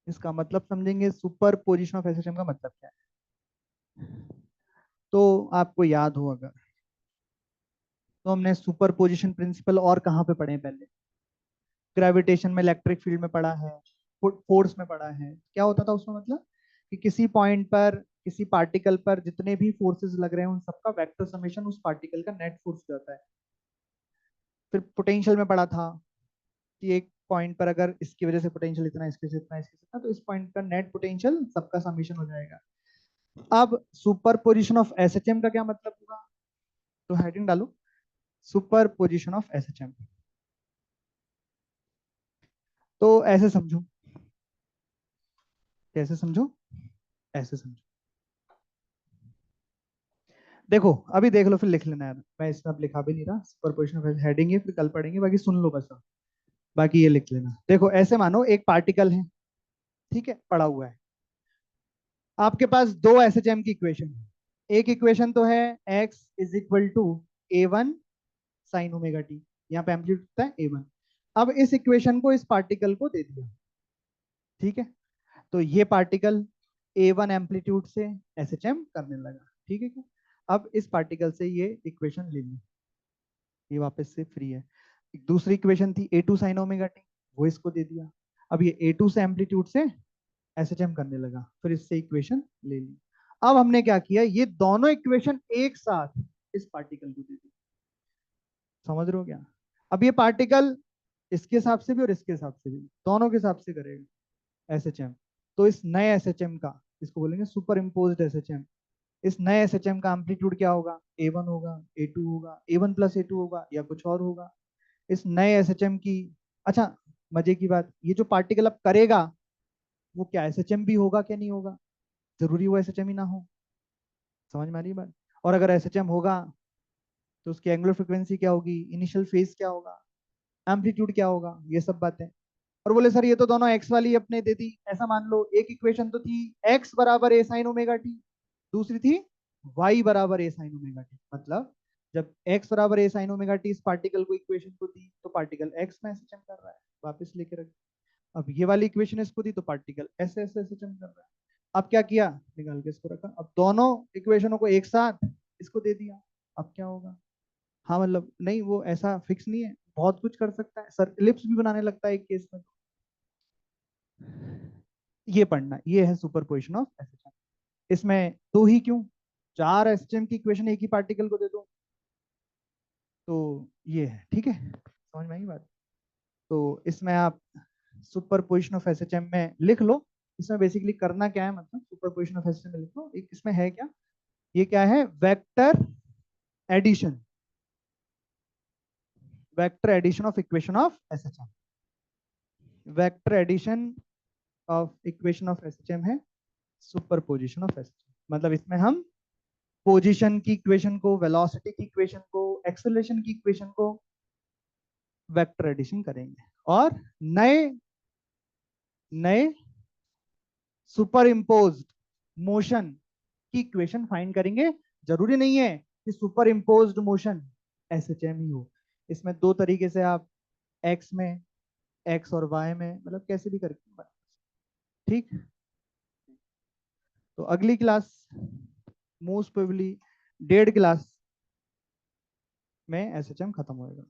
इसका मतलब समझेंगे, सुपर पोजिशन ऑफ एसएचएम का मतलब क्या है। तो आपको याद हो अगर, तो हमने सुपर पोजिशन प्रिंसिपल और कहाँ पे पढ़े हैं पहले, ग्रेविटेशन में, इलेक्ट्रिक फील्ड में पढ़ा है, फोर्स में पढ़ा है। क्या होता था उसमें, मतलब कि किसी पॉइंट पर, किसी पार्टिकल पर जितने भी फोर्सेस लग रहे हैं उन सबका वेक्टर समेशन उस पार्टिकल का नेट फोर्स जाता है। फिर पोटेंशियल में पढ़ा था कि एक पॉइंट पर अगर इसकी वजह से पोटेंशियल इतना, इसकी वजह से इतना, इसकी वजह से इतना, तो इस पॉइंट का नेट पोटेंशियल सबका समेशन हो जाएगा। अब सुपर पोजिशन ऑफ एसएचएम का क्या मतलब होगा, तो हेडिंग डालो सुपर पोजिशन ऑफ एसएचएम। तो ऐसे समझो, कैसे समझो, ऐसे समझो। देखो अभी देख लो, फिर लिख लेना यार, मैं इसमें अब लिखा भी नहीं रहा, सुपर पोजिशन ऑफ हेडिंग है, फिर कल पढ़ेंगे, बाकी सुन लो बस अब। बाकी ये लिख लेना। देखो ऐसे मानो एक पार्टिकल है, ठीक है, पड़ा हुआ है, आपके पास दो एसएचएम की इक्वेशन है। एक इक्वेशन तो है x = a1 sine omega T, यहाँ पे एम्पलीट्यूड होता है a1। अब इस इक्वेशन को इस पार्टिकल को दे दिया, ठीक है, तो ये पार्टिकल a1 एम्पलीट्यूड से एसएचएम करने लगा, ठीक है क्या। अब इस पार्टिकल से ये इक्वेशन ले ली, ये वापस से फ्री है। एक दूसरी इक्वेशन थी a2 साइन ओमेगा टी, वो इसको दे दिया। अब ये a2 से एम्पलीट्यूड से एसएचएम करने लगा, फिर इससे इक्वेशन ले ली। अब हमने क्या किया, ये दोनों इक्वेशन एक साथ इस पार्टिकल को दे दी। समझ रहे हो क्या। अब ये पार्टिकल इसके हिसाब से भी और इसके हिसाब से भी, दोनों के हिसाब से करेगा एसएचएम। तो इस नए एसएचएम का, इसको बोलेंगे सुपर इम्पोज्ड एसएचएम। इस नए एसएचएम का एम्पलीट्यूड क्या होगा, a1 होगा, a2 होगा, a1 + a2 होगा, या कुछ और होगा इस नए एसएचएम की। अच्छा, मजे की बात, ये जो पार्टिकल अब करेगा वो क्या एसएचएम भी होगा क्या, नहीं होगा, जरूरी वो एसएचएम ही ना हो। समझ में आ रही बात। और अगर एसएचएम होगा तो उसकी एंगुलर फ्रीक्वेंसी क्या होगी, इनिशियल फेज क्या होगा, एम्पलीट्यूड क्या होगा, ये सब बातें। और बोले सर ये तो दोनों एक्स वाली अपने दे दी। ऐसा मान लो एक इक्वेशन तो थी x = a sin omega T, दूसरी थी y = a sin omega T. मतलब जब x = a sin omega T इस पार्टिकल को इक्वेशन को दी तो पार्टिकल x में एसएचएम कर रहा है, वापस लेके रख। अब ये वाली इक्वेशन इसको दी तो पार्टिकल ऐसे ऐसे एसएचएम कर रहा है। अब क्या किया, निकाल के इसको रखा, अब दोनों इक्वेशनों को एक साथ इसको दे दिया। अब क्या होगा, हाँ मतलब नहीं, वो ऐसा फिक्स नहीं है, बहुत कुछ कर सकता है सर, इलिप्स भी बनाने लगता है एक केस में। ये पढ़ना, ये है सुपरपोजिशन ऑफ एसएचएम। इसमें दो ही क्यों, चार एसएचएम की इक्वेशन एक ही पार्टिकल को दे दो, तो ये है, ठीक है, समझ में आई बात। तो इसमें आप सुपरपोजिशन ऑफ एसएचएम में लिख लो। इसमें बेसिकली करना क्या है, मतलब सुपरपोजिशन ऑफ एसएचएम में लिख लो। एक इसमें है क्या, ये क्या है, vector addition, vector addition of equation of SHM. Vector addition of equation of SHM है सुपरपोजिशन ऑफ एसएचएम। मतलब इसमें हम पोजीशन की इक्वेशन को, वेलोसिटी की इक्वेशन को, एक्सेलरेशन की इक्वेशन को वेक्टर एडिशन करेंगे और नए नए सुपर इम्पोज्ड मोशन की इक्वेशन फाइंड करेंगे। जरूरी नहीं है कि सुपर इम्पोज्ड मोशन एसएचएम ही हो। इसमें दो तरीके से आप एक्स में, एक्स और वाई में, मतलब कैसे भी करके, ठीक। तो अगली क्लास मोस्ट प्रोबेबली 1.5 क्लास में एसएचएम खत्म होएगा।